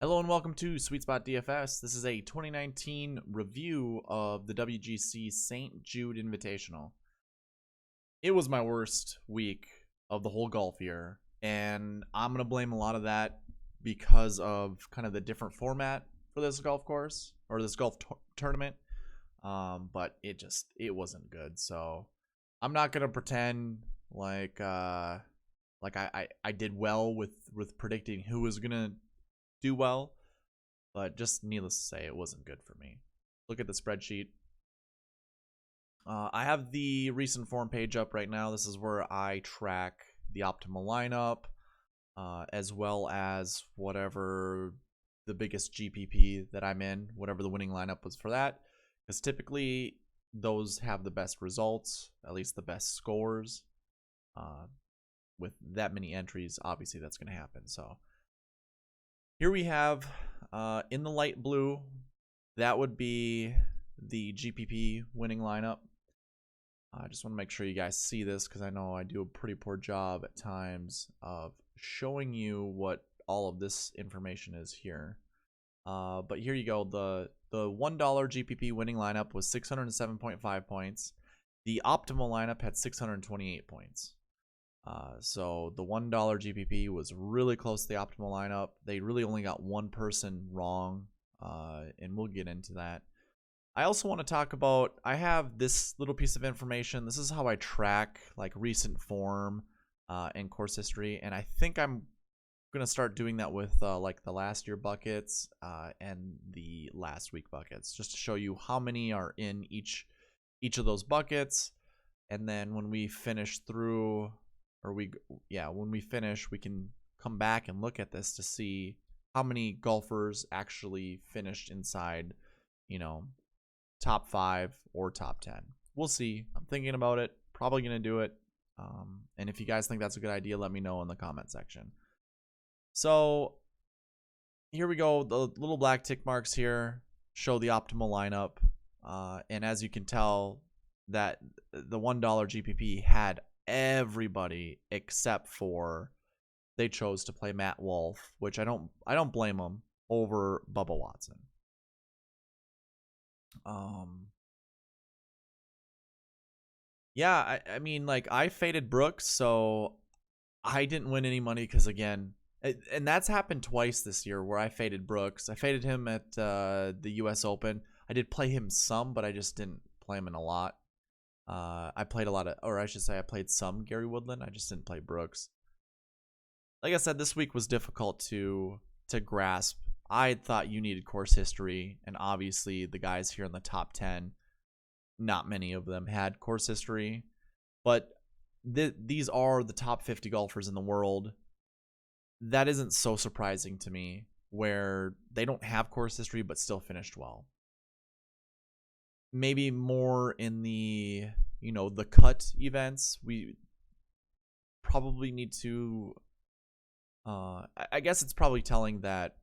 Hello and welcome to Sweet Spot DFS. This is a 2019 review of the WGC St. Jude Invitational. It was my worst week of the whole golf year, and I'm going to blame a lot of that because of kind of the different format for this golf course, or this golf tournament, but it wasn't good. So I'm not going to pretend like I did well with predicting who was going to do well, but just needless to say, it wasn't good for me. Look at the spreadsheet. I have the recent form page up right now. This is where I track the optimal lineup, as well as whatever the biggest GPP that I'm in, whatever the winning lineup was for that, because typically those have the best results, at least the best scores. With that many entries, obviously that's going to happen. So here we have, in the light blue, that would be the GPP winning lineup. I just want to make sure you guys see this because I know I do a pretty poor job at times of showing you what all of this information is here. But here you go. The $1 GPP winning lineup was 607.5 points. The optimal lineup had 628 points. So the $1 GPP was really close to the optimal lineup. They really only got one person wrong, and we'll get into that. I also want to talk about, I have this little piece of information. This is how I track like recent form and course history, and I think I'm going to start doing that with like the last year buckets and the last week buckets, just to show you how many are in each of those buckets. And then when we finish through, when we finish, we can come back and look at this to see how many golfers actually finished inside, top 5 or top 10. We'll see. I'm thinking about it. Probably going to do it. And if you guys think that's a good idea, let me know in the comment section. So here we go. The little black tick marks here show the optimal lineup. And as you can tell, that the $1 GPP had everybody except for they chose to play Matt Wolff, which I don't blame them, over Bubba Watson. Yeah, I mean, like, I faded Brooks, so I didn't win any money because, again, and that's happened twice this year where I faded Brooks. I faded him at the US Open. I did play him some, but I just didn't play him in a lot. I played a lot of, or I should say I played some Gary Woodland. I just didn't play Brooks. Like I said, this week was difficult to grasp. I thought you needed course history, and obviously the guys here in the top 10, not many of them had course history. But these are the top 50 golfers in the world. That isn't so surprising to me, where they don't have course history but still finished well. Maybe more in the, the cut events. We probably need to, I guess it's probably telling that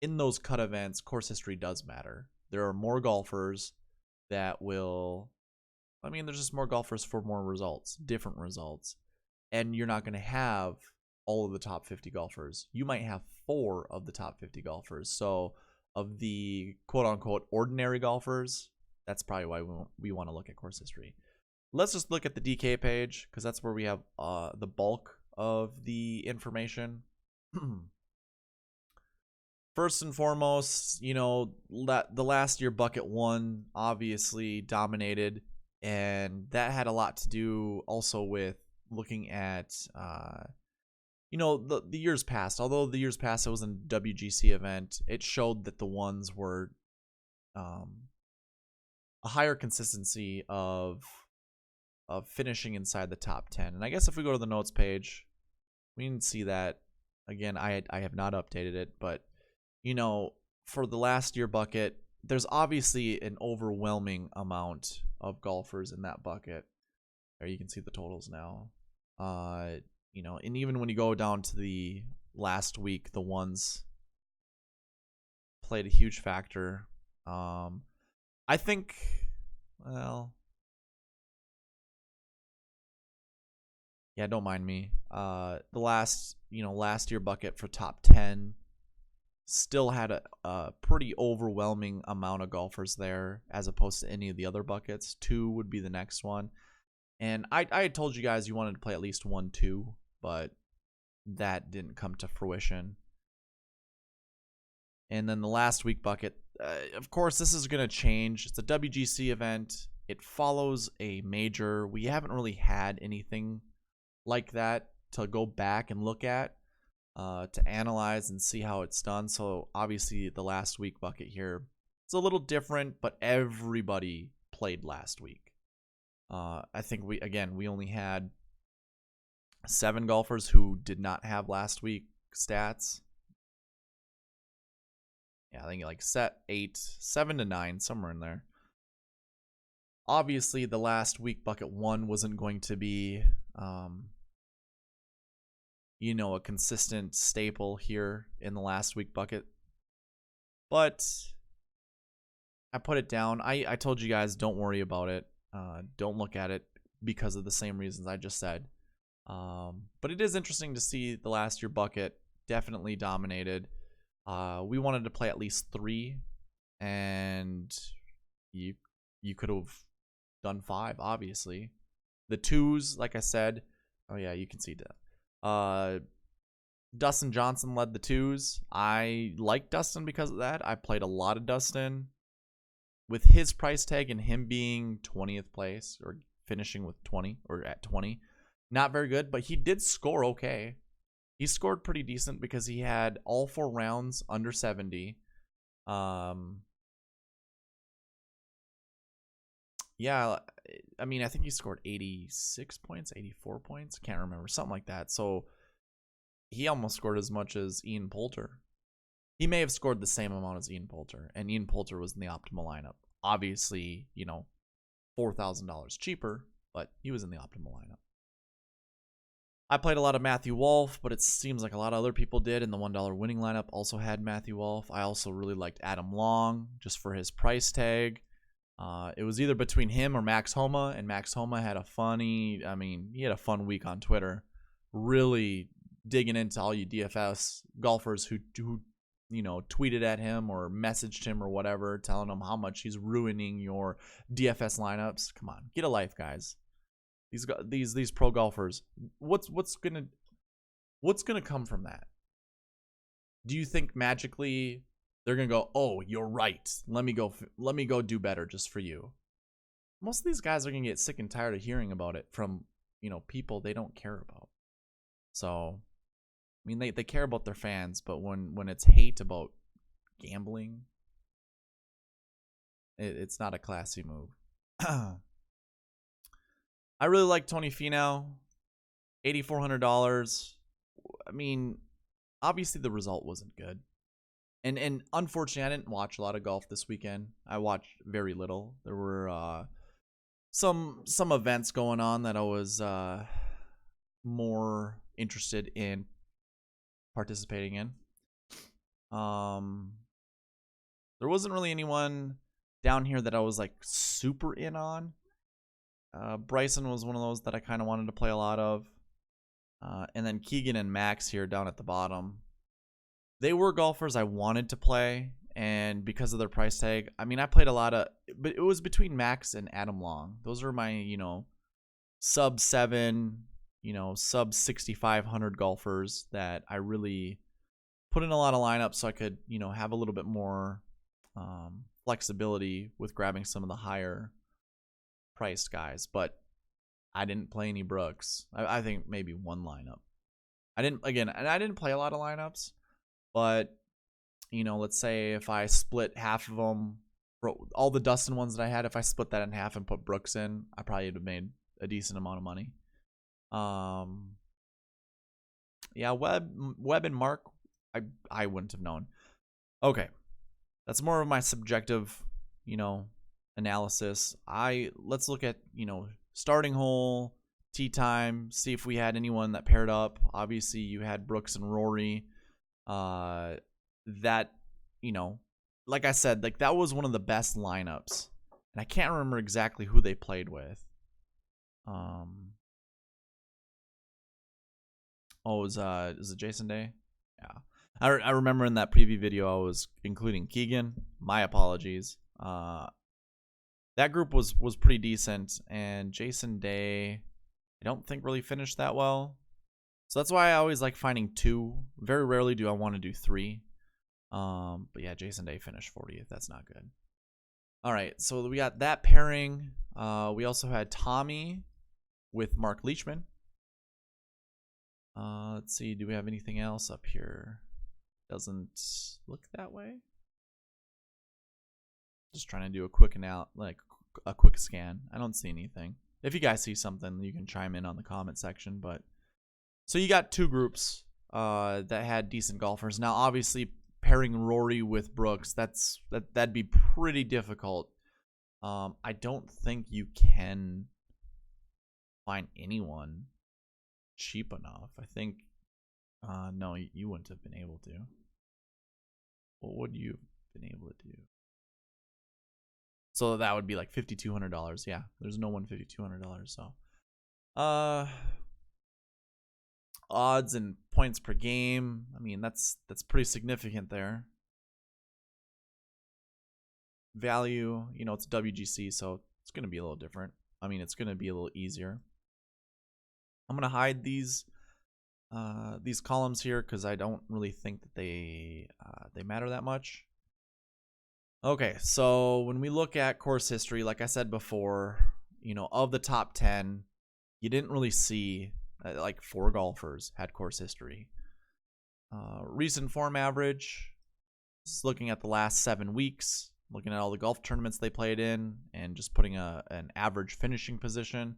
in those cut events, course history does matter. There are more golfers that will, there's just more golfers for more results, different results. And you're not going to have all of the top 50 golfers. You might have 4 of the top 50 golfers. So of the quote-unquote ordinary golfers, that's probably why we want to look at course history. Let's just look at the DK page, because that's where we have the bulk of the information. First and foremost, the last year bucket 1 obviously dominated, and that had a lot to do also with looking at the years past. Although the years past it was a WGC event, it showed that the ones were a higher consistency of finishing inside the top 10. And I guess if we go to the notes page, we can see that. Again, I have not updated it, but for the last year bucket, there's obviously an overwhelming amount of golfers in that bucket. There you can see the totals now. And even when you go down to the last week, the ones played a huge factor. I think, yeah, don't mind me. The last year bucket for top 10 still had a pretty overwhelming amount of golfers there as opposed to any of the other buckets. 2 would be the next one. And I had told you guys you wanted to play at least 1-2, but that didn't come to fruition. And then the last week bucket, of course, this is going to change. It's a WGC event. It follows a major. We haven't really had anything like that to go back and look at, to analyze and see how it's done. So obviously the last week bucket here, it's a little different, but everybody played last week. I think we only had 7 golfers who did not have last week stats. Yeah, I think like 7 to 9, somewhere in there. Obviously, the last week bucket 1 wasn't going to be, a consistent staple here in the last week bucket. But I put it down. I told you guys, don't worry about it. Don't look at it because of the same reasons I just said. But it is interesting to see the last year bucket definitely dominated. We wanted to play at least 3, and you could have done 5, obviously. The 2s, like I said, oh yeah, you can see that. Dustin Johnson led the 2s. I like Dustin because of that. I played a lot of Dustin. With his price tag and him being 20th place or finishing with 20 or at 20, not very good, but he did score okay. He scored pretty decent because he had all 4 rounds under 70. Yeah, I mean, I think he scored 86 points, 84 points. Can't remember. Something like that. So he almost scored as much as Ian Poulter. He may have scored the same amount as Ian Poulter, and Ian Poulter was in the optimal lineup. Obviously, $4,000 cheaper, but he was in the optimal lineup. I played a lot of Matthew Wolff, but it seems like a lot of other people did, and the $1 winning lineup also had Matthew Wolff. I also really liked Adam Long, just for his price tag. It was either between him or Max Homa, and Max Homa had he had a fun week on Twitter, really digging into all you DFS golfers who tweeted at him or messaged him or whatever, telling him how much he's ruining your DFS lineups. Come on, get a life, guys. These pro golfers, what's gonna come from that? Do you think magically they're gonna go, oh, you're right, let me go do better just for you? Most of these guys are gonna get sick and tired of hearing about it from people they don't care about. So I mean, they care about their fans, but when it's hate about gambling, it's not a classy move. I really like Tony Finau, $8,400. I mean, obviously the result wasn't good, and unfortunately, I didn't watch a lot of golf this weekend. I watched very little. There were some events going on that I was more interested in participating in. There wasn't really anyone down here that I was like super in on. Bryson was one of those that I kind of wanted to play a lot of. And then Keegan and Max here down at the bottom. They were golfers I wanted to play, and because of their price tag, I mean, I played a lot of, but it was between Max and Adam Long. Those were my, sub 7, sub 6,500 golfers that I really put in a lot of lineups so I could, have a little bit more flexibility with grabbing some of the higher priced guys. But I didn't play any Brooks. I think maybe one lineup. I didn't play a lot of lineups, but let's say if I split half of them, all the Dustin ones that I had, if I split that in half and put Brooks in, I probably would have made a decent amount of money. Yeah, Webb and Mark, I wouldn't have known. Okay, that's more of my subjective, analysis. Let's look at starting hole, tee time, see if we had anyone that paired up. Obviously, you had Brooks and Rory. That like I said, like that was one of the best lineups, and I can't remember exactly who they played with. Was it Jason Day? Yeah. I remember in that preview video I was including Keegan. My apologies. That group was pretty decent, and Jason Day, I don't think really finished that well. So that's why I always like finding 2. Very rarely do I want to do 3. But yeah, Jason Day finished 40th. That's not good. All right, so we got that pairing. We also had Tommy with Mark Leachman. Let's see, do we have anything else up here? Doesn't look that way. Just trying to do a quick a quick scan. I don't see anything. If you guys see something, you can chime in on the comment section. But so you got 2 groups that had decent golfers. Now, obviously, pairing Rory with Brooks, that'd be pretty difficult. I don't think you can find anyone cheap enough. I think no, you wouldn't have been able to. What would you have been able to do? So that would be like $5,200. Yeah, there's no one $5,200. So, odds and points per game. I mean, that's pretty significant there. Value, you know, it's WGC, so it's gonna be a little different. I mean, it's gonna be a little easier. I'm gonna hide these columns here because I don't really think that they matter that much. Okay, so when we look at course history, like I said before, you know, of the top 10, you didn't really see like 4 golfers had course history. Recent form average, just looking at the last 7 weeks, looking at all the golf tournaments they played in, and just putting an average finishing position.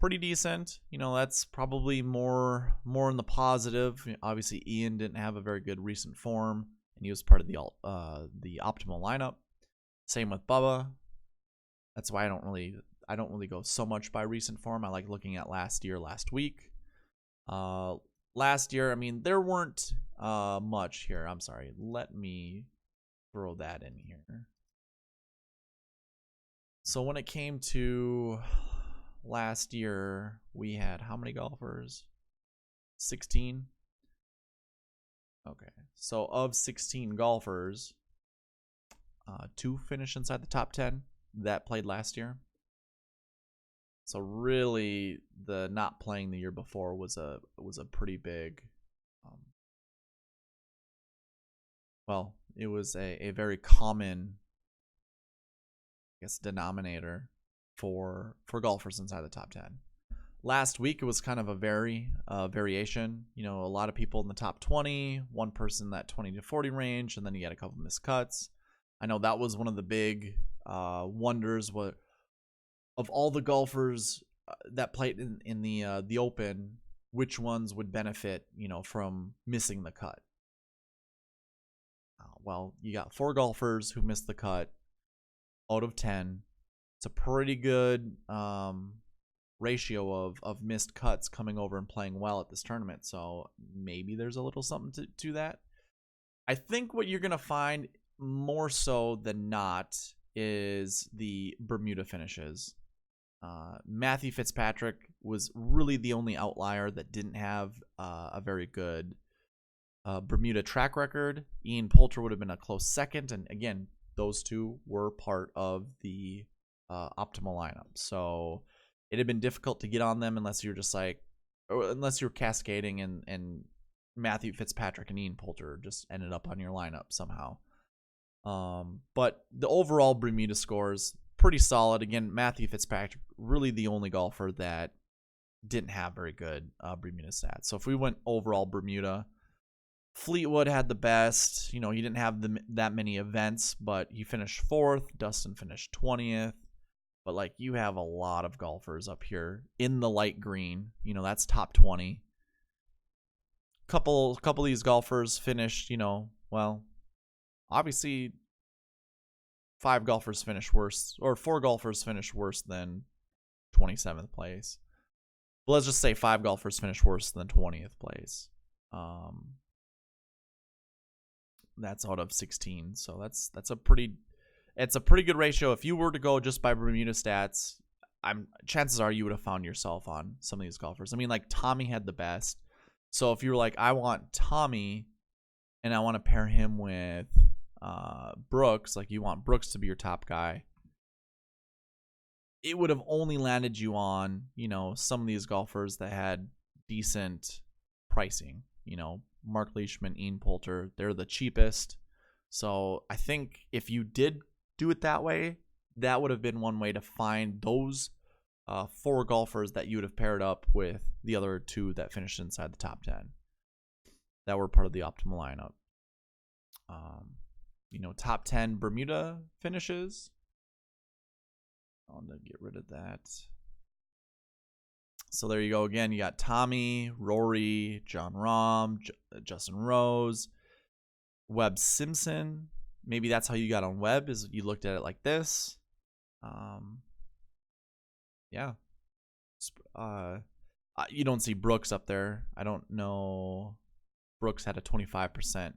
Pretty decent. You know, that's probably more in the positive. Obviously, Ian didn't have a very good recent form, and he was part of the optimal lineup. Same with Bubba. That's why I don't really go so much by recent form. I like looking at last year, last week. Last year, I mean, there weren't much here. I'm sorry. Let me throw that in here. So when it came to last year, we had how many golfers? 16. Okay, so of 16 golfers, 2 finished inside the top 10 that played last year. So really, the not playing the year before was a pretty big. Well, it was a very common, I guess, denominator for golfers inside the top 10. Last week, it was kind of a variation. You know, a lot of people in the top 20, one person in that 20 to 40 range, and then you got a couple missed cuts. I know that was one of the big wonders. What of all the golfers that played in the Open, which ones would benefit, you know, from missing the cut? Well, you got 4 golfers who missed the cut out of 10. It's a pretty good ratio of missed cuts coming over and playing well at this tournament. So maybe there's a little something to that. I think what you're going to find more so than not is the Bermuda finishes. Matthew Fitzpatrick was really the only outlier that didn't have a very good Bermuda track record. Ian Poulter would have been a close second. And again, those 2 were part of the optimal lineup. So it had been difficult to get on them unless you're just like, or unless you're cascading and Matthew Fitzpatrick and Ian Poulter just ended up on your lineup somehow. But the overall Bermuda scores pretty solid. Again, Matthew Fitzpatrick, really the only golfer that didn't have very good Bermuda stats. So if we went overall Bermuda, Fleetwood had the best. You know, he didn't have that many events, but he finished 4th. Dustin finished 20th. But, like, you have a lot of golfers up here in the light green. You know, that's top 20. Couple of these golfers finished, you know, well, obviously 5 golfers finished worse, or 4 golfers finished worse than 27th place. But let's just say 5 golfers finished worse than 20th place. That's out of 16. So it's a pretty good ratio. If you were to go just by Bermuda stats, chances are you would have found yourself on some of these golfers. I mean, like Tommy had the best. So if you're like, I want Tommy and I want to pair him with Brooks, like you want Brooks to be your top guy, it would have only landed you on, you know, some of these golfers that had decent pricing. You know, Mark Leishman, Ian Poulter, they're the cheapest. So I think if you did do it that way, that would have been one way to find those 4 golfers that you would have paired up with the other 2 that finished inside the top 10 that were part of the optimal lineup. You know, top 10 Bermuda finishes. I want to get rid of that. So there you go. Again, you got Tommy, Rory, John Rahm, Justin Rose, Webb Simpson. Maybe that's how you got on Webb, is you looked at it like this. Yeah. You don't see Brooks up there. I don't know. Brooks had a 25%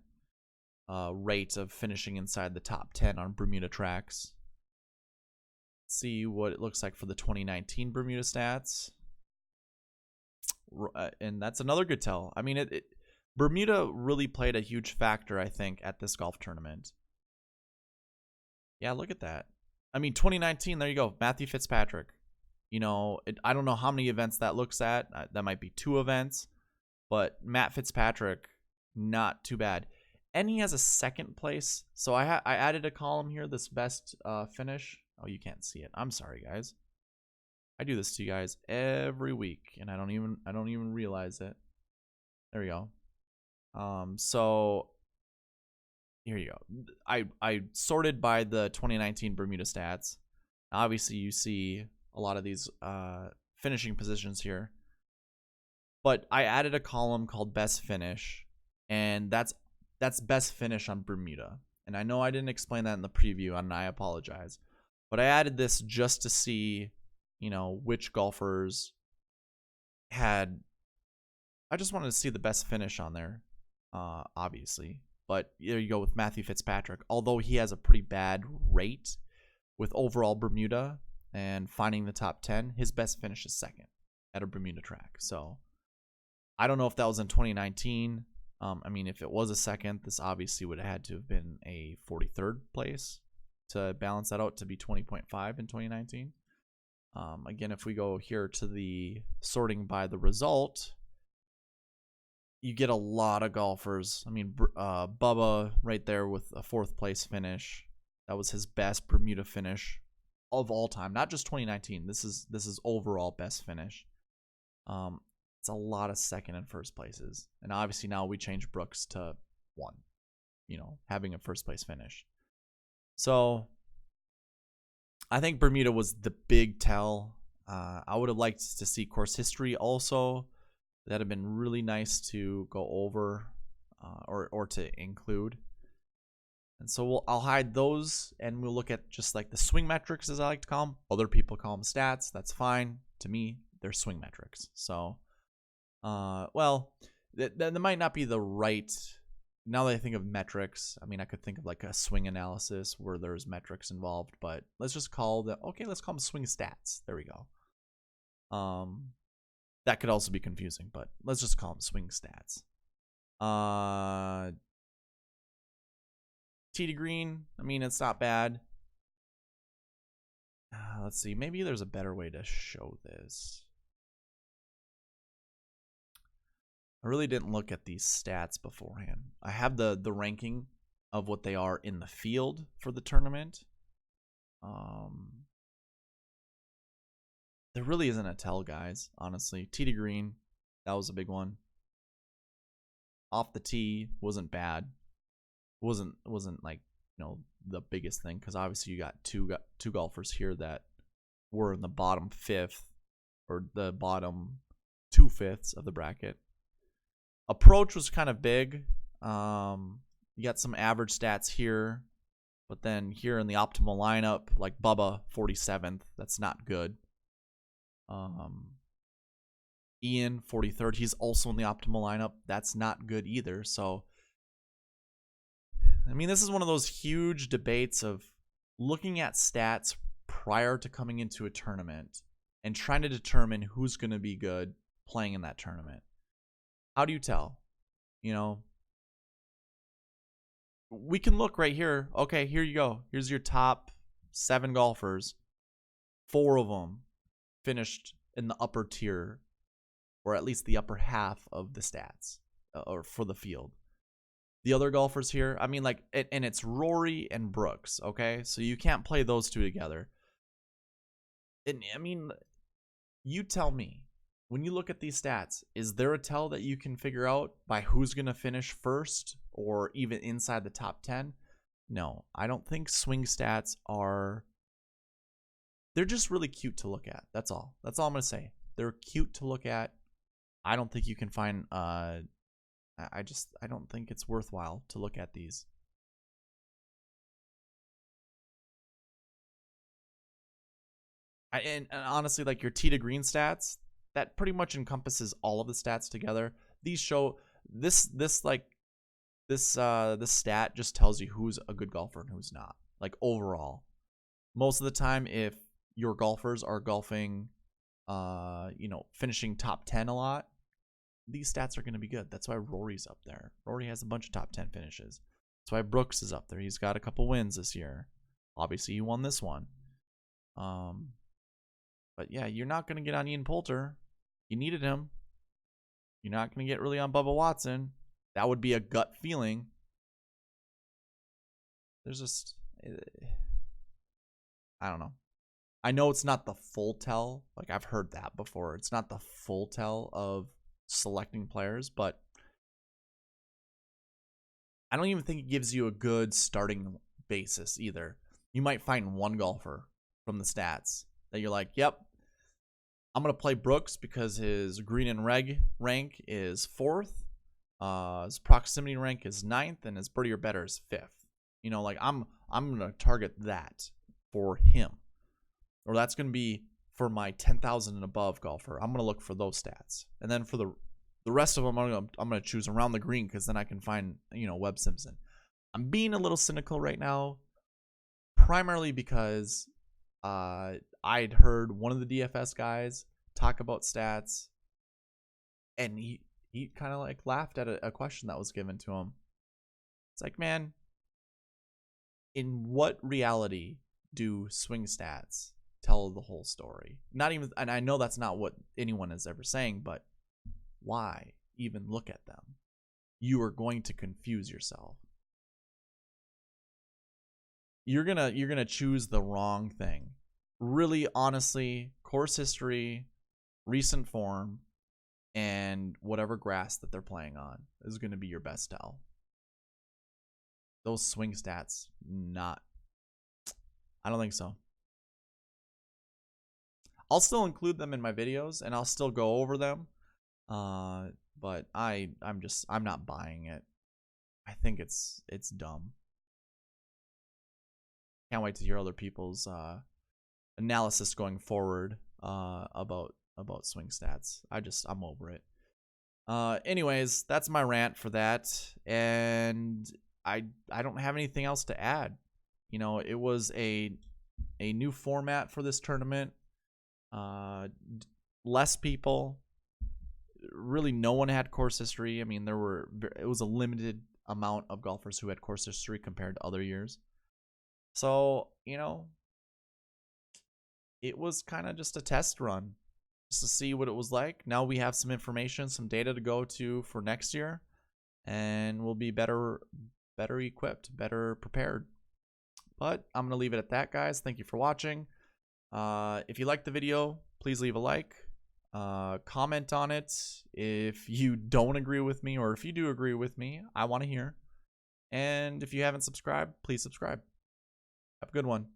rate of finishing inside the top 10 on Bermuda tracks. Let's see what it looks like for the 2019 Bermuda stats. And that's another good tell. I mean, Bermuda really played a huge factor, I think, at this golf tournament. Yeah, look at that. I mean, 2019, there you go. Matthew Fitzpatrick. You know, I don't know how many events that looks at. That might be 2 events. But Matt Fitzpatrick, not too bad. And he has a second place. So I added a column here, this best finish. Oh, you can't see it. I'm sorry, guys. I do this to you guys every week, and I don't even realize it. There we go. So here you go. I sorted by the 2019 Bermuda stats. Obviously, you see a lot of these finishing positions here. But I added a column called Best Finish, and that's Best Finish on Bermuda. And I know I didn't explain that in the preview, and I apologize. But I added this just to see, you know, which golfers had. I just wanted to see the best finish on there, obviously. But there you go with Matthew Fitzpatrick. Although he has a pretty bad rate with overall Bermuda and finding the top 10, his best finish is second at a Bermuda track. So I don't know if that was in 2019. I mean, if it was a second, this obviously would have had to have been a 43rd place to balance that out to be 20.5 in 2019. Again, if we go here to the sorting by the result, you get a lot of golfers. I mean, Bubba right there with a 4th place finish. That was his best Bermuda finish of all time, not just 2019. This is overall best finish. It's a lot of 2nd and 1st places, and obviously now we change Brooks to 1. You know, having a 1st place finish. So I think Bermuda was the big tell. I would have liked to see course history also. That'd have been really nice to go over or to include. And so I'll hide those, and we'll look at just like the swing metrics, as I like to call them. Other people call them stats. That's fine. To me, they're swing metrics. So, well, that might not be the right. Now that I think of metrics, I mean, I could think of like a swing analysis where there's metrics involved, but let's just call them, okay, let's call them swing stats. There we go. That could also be confusing, but let's just call them swing stats. Tee to green, I mean, it's not bad. Let's see, maybe there's a better way to show this. I really didn't look at these stats beforehand. I have the ranking of what they are in the field for the tournament. There really isn't a tell, guys, honestly. Tee to green, that was a big one. Off the tee wasn't bad. Wasn't like, you know, the biggest thing, because obviously you got two golfers here that were in the bottom 5th or the bottom 2/5 of the bracket. Approach was kind of big. You got some average stats here, but then here in the optimal lineup, like Bubba 47th, that's not good. Ian 43rd, he's also in the optimal lineup, that's not good either. So I mean, this is one of those huge debates of looking at stats prior to coming into a tournament and trying to determine who's going to be good playing in that tournament. How do you tell? You know, we can look right here. Okay, here you go. Here's your top 7 golfers. 4 of them finished in the upper tier, or at least the upper half of the stats, or for the field. The other golfers here, I mean, like, and it's Rory and Brooks, okay? So you can't play those two together. And I mean, you tell me, when you look at these stats, is there a tell that you can figure out by who's going to finish first or even inside the top 10? No, I don't think swing stats are... They're just really cute to look at. That's all. That's all I'm going to say. They're cute to look at. I don't think you can find... I don't think it's worthwhile to look at these. And honestly, like your tee to green stats, that pretty much encompasses all of the stats together. These show this stat just tells you who's a good golfer and who's not. Like overall, most of the time, if your golfers are golfing, finishing top 10 a lot, these stats are going to be good. That's why Rory's up there. Rory has a bunch of top 10 finishes. That's why Brooks is up there. He's got a couple wins this year. Obviously, he won this one. But yeah, you're not going to get on Ian Poulter. You needed him. You're not going to get really on Bubba Watson. That would be a gut feeling. There's just... I don't know. I know it's not the full tell. Like, I've heard that before. It's not the full tell of selecting players, but I don't even think it gives you a good starting basis either. You might find one golfer from the stats that you're like, yep, I'm going to play Brooks because his green and reg rank is 4th, his proximity rank is 9th, and his birdie or better is 5th. You know, like I'm going to target that for him. Or that's going to be for my 10,000 and above golfer. I'm going to look for those stats. And then for the rest of them, I'm going to choose around the green because then I can find, Webb Simpson. I'm being a little cynical right now, primarily because I'd heard one of the DFS guys talk about stats, and he kind of like laughed at a question that was given to him. It's like, man, in what reality do swing stats tell the whole story? Not even, and I know that's not what anyone is ever saying, but why even look at them? You are going to confuse yourself. You're gonna choose the wrong thing. Really, honestly, course history, recent form, and whatever grass that they're playing on is going to be your best tell. Those swing stats, not. I don't think so. I'll still include them in my videos, and I'll still go over them. But I'm not buying it. I think it's dumb. Can't wait to hear other people's analysis going forward about swing stats. I'm over it. Anyways, that's my rant for that, and I don't have anything else to add. It was a new format for this tournament. Less people. Really, no one had course history. I mean, it was a limited amount of golfers who had course history compared to other years. So, it was kind of just a test run just to see what it was like. Now we have some information, some data to go to for next year, and we'll be better equipped, better prepared. But I'm going to leave it at that, guys. Thank you for watching. If you liked the video, please leave a like. Comment on it if you don't agree with me, or if you do agree with me, I want to hear. And if you haven't subscribed, please subscribe. Have a good one.